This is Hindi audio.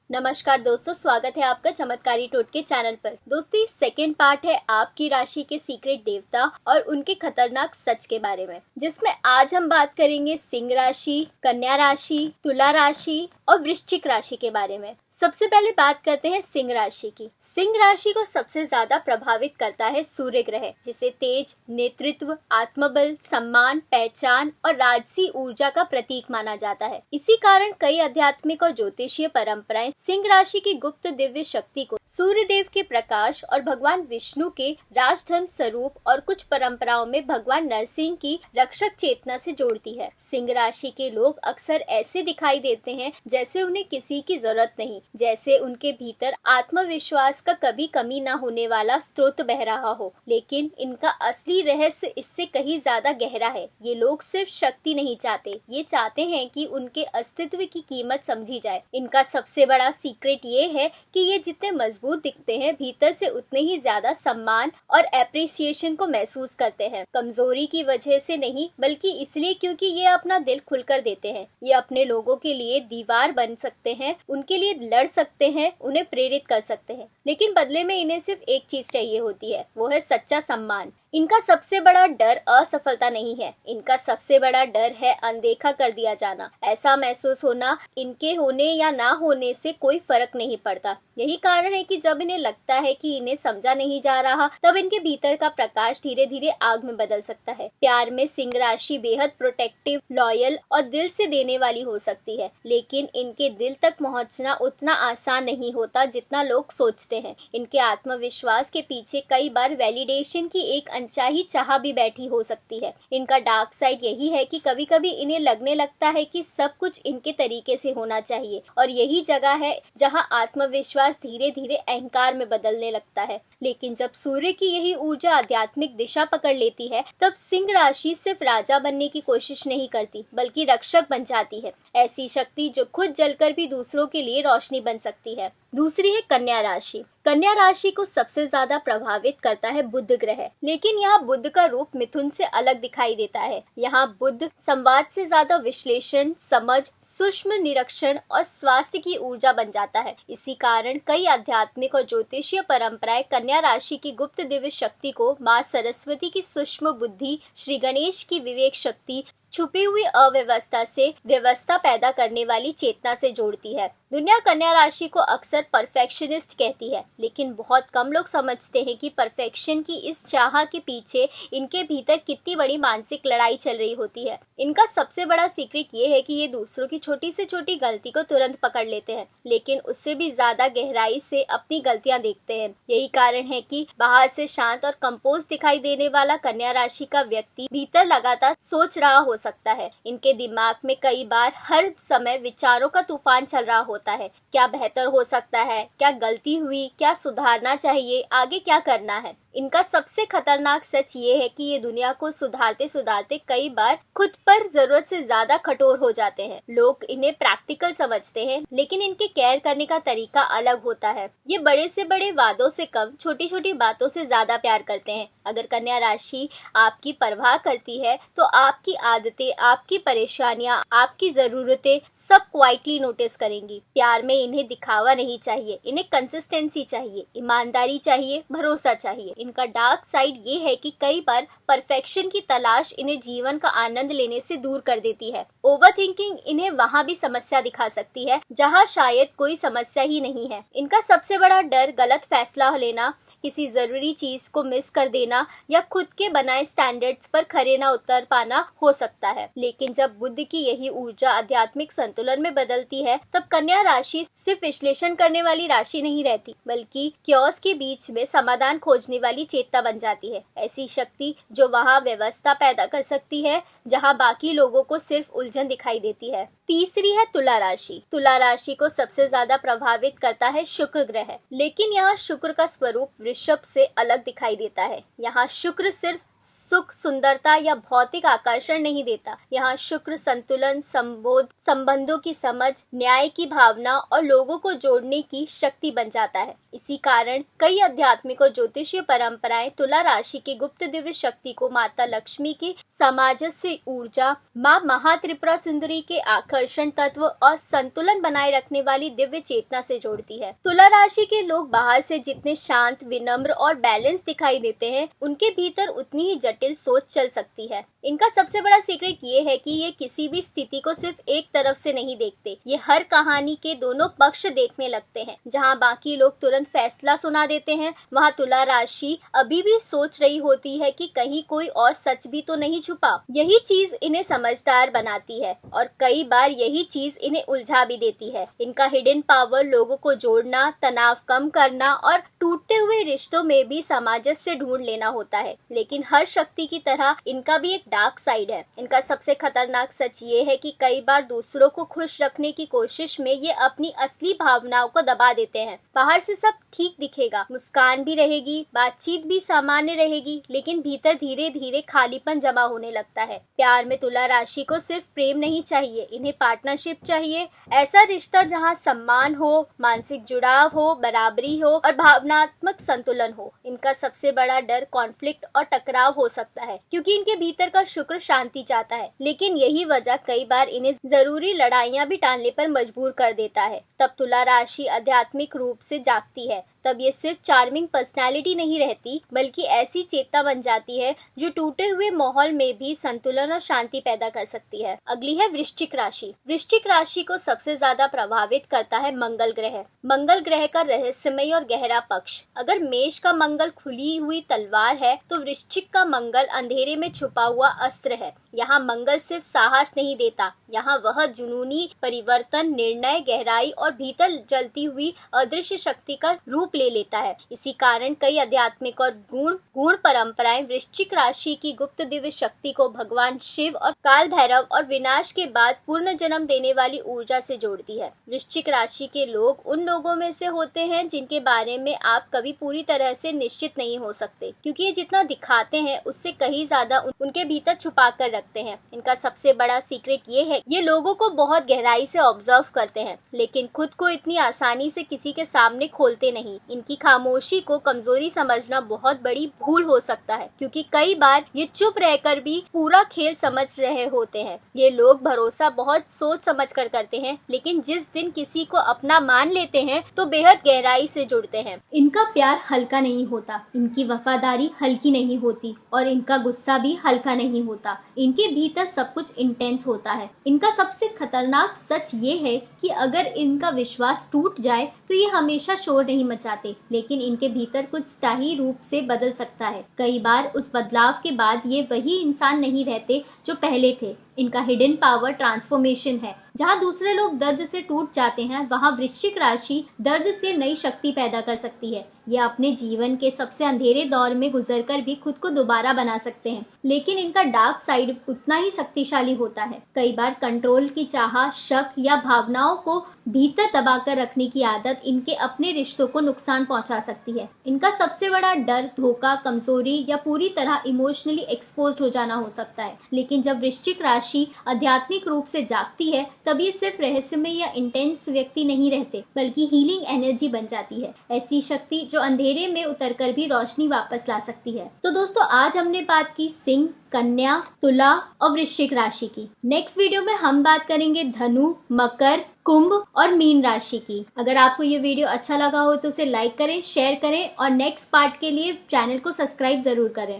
नमस्कार दोस्तों, स्वागत है आपका चमत्कारी टोटके चैनल पर। दोस्तों, ये सेकेंड पार्ट है आपकी राशि के सीक्रेट देवता और उनके खतरनाक सच के बारे में, जिसमें आज हम बात करेंगे सिंह राशि, कन्या राशि, तुला राशि और वृश्चिक राशि के बारे में। सबसे पहले बात करते हैं सिंह राशि की। सिंह राशि को सबसे ज्यादा प्रभावित करता है सूर्य ग्रह, जिसे तेज, नेतृत्व, आत्मबल, सम्मान, पहचान और राजसी ऊर्जा का प्रतीक माना जाता है। इसी कारण कई आध्यात्मिक और ज्योतिषीय परंपराएं सिंह राशि की गुप्त दिव्य शक्ति को सूर्य देव के प्रकाश और भगवान विष्णु के राजधर्म स्वरूप और कुछ परंपराओं में भगवान नरसिंह की रक्षक चेतना से जोड़ती है। सिंह राशि के लोग अक्सर ऐसे दिखाई देते हैं जैसे उन्हें किसी की जरूरत नहीं, जैसे उनके भीतर आत्मविश्वास का कभी कमी न होने वाला स्रोत बह रहा हो, लेकिन इनका असली रहस्य इससे कहीं ज्यादा गहरा है। ये लोग सिर्फ शक्ति नहीं चाहते, ये चाहते हैं कि उनके अस्तित्व की कीमत समझी जाए। इनका सबसे बड़ा सीक्रेट ये है कि ये जितने मजबूत दिखते हैं, भीतर से उतने ही ज्यादा सम्मान और एप्रिसिएशन को महसूस करते हैं। कमजोरी की वजह से नहीं, बल्कि इसलिए क्योंकि ये अपना दिल खुलकर देते हैं। ये अपने लोगों के लिए दीवार बन सकते हैं, उनके लिए लड़ सकते हैं, उन्हें प्रेरित कर सकते हैं, लेकिन बदले में इन्हें सिर्फ एक चीज चाहिए होती है, वो है सच्चा सम्मान। इनका सबसे बड़ा डर असफलता नहीं है, इनका सबसे बड़ा डर है अनदेखा कर दिया जाना। ऐसा महसूस होना इनके होने या ना होने से कोई फर्क नहीं पड़ता। यही कारण है कि जब इन्हें लगता है कि इन्हें समझा नहीं जा रहा, तब इनके भीतर का प्रकाश धीरे धीरे आग में बदल सकता है। प्यार में सिंह राशि बेहद प्रोटेक्टिव, लॉयल और दिल से देने वाली हो सकती है, लेकिन इनके दिल तक पहुंचना उतना आसान नहीं होता जितना लोग सोचते हैं। इनके आत्मविश्वास के पीछे कई बार वैलिडेशन की एक अनचाही चाह भी बैठी हो सकती है। इनका डार्क साइड यही है कि कभी कभी इन्हें लगने लगता है कि सब कुछ इनके तरीके से होना चाहिए, और यही जगह है जहां आत्मविश्वास धीरे धीरे अहंकार में बदलने लगता है। लेकिन जब सूर्य की यही ऊर्जा आध्यात्मिक दिशा पकड़ लेती है, तब सिंह राशि सिर्फ राजा बनने की कोशिश नहीं करती, बल्कि रक्षक बन जाती है। ऐसी शक्ति जो खुद जलकर भी दूसरों के लिए रोशनी बन सकती है। दूसरी है कन्या राशि। कन्या राशि को सबसे ज्यादा प्रभावित करता है बुध ग्रह, लेकिन यहाँ बुध का रूप मिथुन से अलग दिखाई देता है। यहाँ बुध संवाद से ज्यादा विश्लेषण, समझ, सूक्ष्म निरीक्षण और स्वास्थ्य की ऊर्जा बन जाता है। इसी कारण कई आध्यात्मिक और ज्योतिषीय परंपराएं कन्या राशि की गुप्त दिव्य शक्ति को माँ सरस्वती की सूक्ष्म बुद्धि, श्री गणेश की विवेक शक्ति, छुपी हुई अव्यवस्था से व्यवस्था पैदा करने वाली चेतना से जोड़ती है। दुनिया कन्या राशि को अक्सर परफेक्शनिस्ट कहती है, लेकिन बहुत कम लोग समझते हैं कि परफेक्शन की इस चाह के पीछे इनके भीतर कितनी बड़ी मानसिक लड़ाई चल रही होती है। इनका सबसे बड़ा सीक्रेट ये है कि ये दूसरों की छोटी से छोटी गलती को तुरंत पकड़ लेते हैं, लेकिन उससे भी ज्यादा गहराई से अपनी गलतियां देखते हैं। यही कारण है कि बाहर से शांत और कंपोज दिखाई देने वाला कन्या राशि का व्यक्ति भीतर लगातार सोच रहा हो सकता है। इनके दिमाग में कई बार हर समय विचारों का तूफान चल रहा होता है। क्या बेहतर हो सकता है, क्या गलती हुई, क्या सुधारना चाहिए, आगे क्या करना है। इनका सबसे खतरनाक सच ये है कि ये दुनिया को सुधारते सुधारते कई बार खुद पर जरूरत से ज्यादा कठोर हो जाते हैं। लोग इन्हें प्रैक्टिकल समझते हैं, लेकिन इनके केयर करने का तरीका अलग होता है। ये बड़े से बड़े वादों से कम छोटी छोटी बातों से ज्यादा प्यार करते हैं। अगर कन्या राशि आपकी परवाह करती है, तो आपकी आदतें, आपकी परेशानियां, आपकी जरूरतें सब क्वाइटली नोटिस करेंगी। प्यार में इन्हें दिखावा नहीं चाहिए, इन्हें कंसिस्टेंसी चाहिए, ईमानदारी चाहिए, भरोसा चाहिए। इनका डार्क साइड ये है कि कई बार परफेक्शन की तलाश इन्हें जीवन का आनंद लेने से दूर कर देती है। ओवर थिंकिंग इन्हें वहाँ भी समस्या दिखा सकती है जहाँ शायद कोई समस्या ही नहीं है। इनका सबसे बड़ा डर गलत फैसला लेना, किसी जरूरी चीज को मिस कर देना या खुद के बनाए स्टैंडर्ड्स पर खरे न उतर पाना हो सकता है। लेकिन जब बुद्ध की यही ऊर्जा आध्यात्मिक संतुलन में बदलती है, तब कन्या राशि सिर्फ विश्लेषण करने वाली राशि नहीं रहती, बल्कि क्योस के बीच में समाधान खोजने वाली चेतना बन जाती है। ऐसी शक्ति जो वहाँ व्यवस्था पैदा कर सकती है जहाँ बाकी लोगों को सिर्फ उलझन दिखाई देती है। तीसरी है तुला राशि। तुला राशि को सबसे ज्यादा प्रभावित करता है शुक्र ग्रह, लेकिन यहाँ शुक्र का स्वरूप वृषभ से अलग दिखाई देता है। यहाँ शुक्र सिर्फ सुख, सुंदरता या भौतिक आकर्षण नहीं देता। यहाँ शुक्र संतुलन, संबंधों की समझ, न्याय की भावना और लोगों को जोड़ने की शक्ति बन जाता है। इसी कारण कई आध्यात्मिक और ज्योतिषीय परंपराएं तुला राशि की गुप्त दिव्य शक्ति को माता लक्ष्मी की सामंजस्य ऊर्जा, माँ महात्रिपुरा सुंदरी के आकर्षण तत्व और संतुलन बनाए रखने वाली दिव्य चेतना से जोड़ती है। तुला राशि के लोग बाहर से जितने शांत, विनम्र और बैलेंस दिखाई देते हैं, उनके भीतर उतनी ही जटिल सोच चल सकती है। इनका सबसे बड़ा सीक्रेट ये है कि ये किसी भी स्थिति को सिर्फ एक तरफ से नहीं देखते। ये हर कहानी के दोनों पक्ष देखने लगते हैं। जहाँ बाकी लोग तुरंत फैसला सुना देते हैं, वहाँ तुला राशि अभी भी सोच रही होती है कि कहीं कोई और सच भी तो नहीं छुपा। यही चीज इन्हें समझदार बनाती है और कई बार यही चीज इन्हें उलझा भी देती है। इनका हिडन पावर लोगों को जोड़ना, तनाव कम करना और टूटते हुए रिश्तों में भी सामंजस्य ढूंढ लेना होता है। लेकिन हर शक्ति की तरह इनका भी एक डार्क साइड है। इनका सबसे खतरनाक सच ये है कि कई बार दूसरों को खुश रखने की कोशिश में ये अपनी असली भावनाओं को दबा देते हैं। बाहर से सब ठीक दिखेगा, मुस्कान भी रहेगी, बातचीत भी सामान्य रहेगी, लेकिन भीतर धीरे धीरे खालीपन जमा होने लगता है। प्यार में तुला राशि को सिर्फ प्रेम नहीं चाहिए, इन्हें पार्टनरशिप चाहिए। ऐसा रिश्ता जहाँ सम्मान हो, मानसिक जुड़ाव हो, बराबरी हो और भावनात्मक संतुलन हो। इनका सबसे बड़ा डर कॉन्फ्लिक्ट और टकराव हो सकता है, क्योंकि इनके भीतर का शुक्र शांति चाहता है। लेकिन यही वजह कई बार इन्हें जरूरी लड़ाइयाँ भी टालने पर मजबूर कर देता है। तब तुला राशि आध्यात्मिक रूप से जागती है। तब ये सिर्फ चार्मिंग पर्सनालिटी नहीं रहती, बल्कि ऐसी चेतना बन जाती है जो टूटे हुए माहौल में भी संतुलन और शांति पैदा कर सकती है। अगली है वृश्चिक राशि। वृश्चिक राशि को सबसे ज्यादा प्रभावित करता है मंगल ग्रह। मंगल ग्रह का रहस्यमय और गहरा पक्ष। अगर मेष का मंगल खुली हुई तलवार है, तो वृश्चिक का मंगल अंधेरे में छुपा हुआ अस्त्र है। यहाँ मंगल सिर्फ साहस नहीं देता, यहाँ वह जुनूनी परिवर्तन, निर्णय, गहराई और भीतर जलती हुई अदृश्य शक्ति का रूप ले लेता है। इसी कारण कई आध्यात्मिक और गुण परंपराएं वृश्चिक राशि की गुप्त दिव्य शक्ति को भगवान शिव और काल भैरव और विनाश के बाद पूर्ण जन्म देने वाली ऊर्जा से जोड़ती है। वृश्चिक राशि के लोग उन लोगों में से होते हैं जिनके बारे में आप कभी पूरी तरह से निश्चित नहीं हो सकते, क्योंकि ये जितना दिखाते हैं उससे कहीं ज्यादा उनके भीतर छुपा कर रखते हैं। इनका सबसे बड़ा सीक्रेट ये है, ये लोगों को बहुत गहराई से ऑब्जर्व करते हैं, लेकिन खुद को इतनी आसानी से किसी के सामने खोलते नहीं। इनकी खामोशी को कमजोरी समझना बहुत बड़ी भूल हो सकता है, क्योंकि कई बार ये चुप रहकर भी पूरा खेल समझ रहे होते हैं। ये लोग भरोसा बहुत सोच समझ कर करते हैं, लेकिन जिस दिन किसी को अपना मान लेते हैं तो बेहद गहराई से जुड़ते हैं। इनका प्यार हल्का नहीं होता, इनकी वफादारी हल्की नहीं होती और इनका गुस्सा भी हल्का नहीं होता। इनके भीतर सब कुछ इंटेंस होता है। इनका सबसे खतरनाक सच ये है कि अगर इनका विश्वास टूट जाए तो ये हमेशा शोर नहीं मचाते, लेकिन इनके भीतर कुछ स्थायी रूप से बदल सकता है। कई बार उस बदलाव के बाद ये वही इंसान नहीं रहते जो पहले थे। इनका हिडन पावर ट्रांसफॉर्मेशन है। जहाँ दूसरे लोग दर्द से टूट जाते हैं, वहाँ वृश्चिक राशि दर्द से नई शक्ति पैदा कर सकती है। ये अपने जीवन के सबसे अंधेरे दौर में गुजरकर भी खुद को दोबारा बना सकते हैं, लेकिन इनका डार्क साइड उतना ही शक्तिशाली होता है। कई बार कंट्रोल की चाह, शक या भावनाओं को भीतर दबाकर रखने की आदत इनके अपने रिश्तों को नुकसान पहुंचा सकती है। इनका सबसे बड़ा डर धोखा, कमजोरी या पूरी तरह इमोशनली एक्सपोज्ड हो जाना हो सकता है। लेकिन जब वृश्चिक राशि आध्यात्मिक रूप से जागती है, तब ये सिर्फ रहस्यमय या इंटेंस व्यक्ति नहीं रहते, बल्कि हीलिंग एनर्जी बन जाती है। ऐसी शक्ति जो अंधेरे में उतरकर भी रोशनी वापस ला सकती है। तो दोस्तों, आज हमने बात की सिंह, कन्या, तुला और वृश्चिक राशि की। नेक्स्ट वीडियो में हम बात करेंगे धनु, मकर, कुंभ और मीन राशि की। अगर आपको ये वीडियो अच्छा लगा हो तो उसे लाइक करें, शेयर करें और नेक्स्ट पार्ट के लिए चैनल को सब्सक्राइब जरूर करें।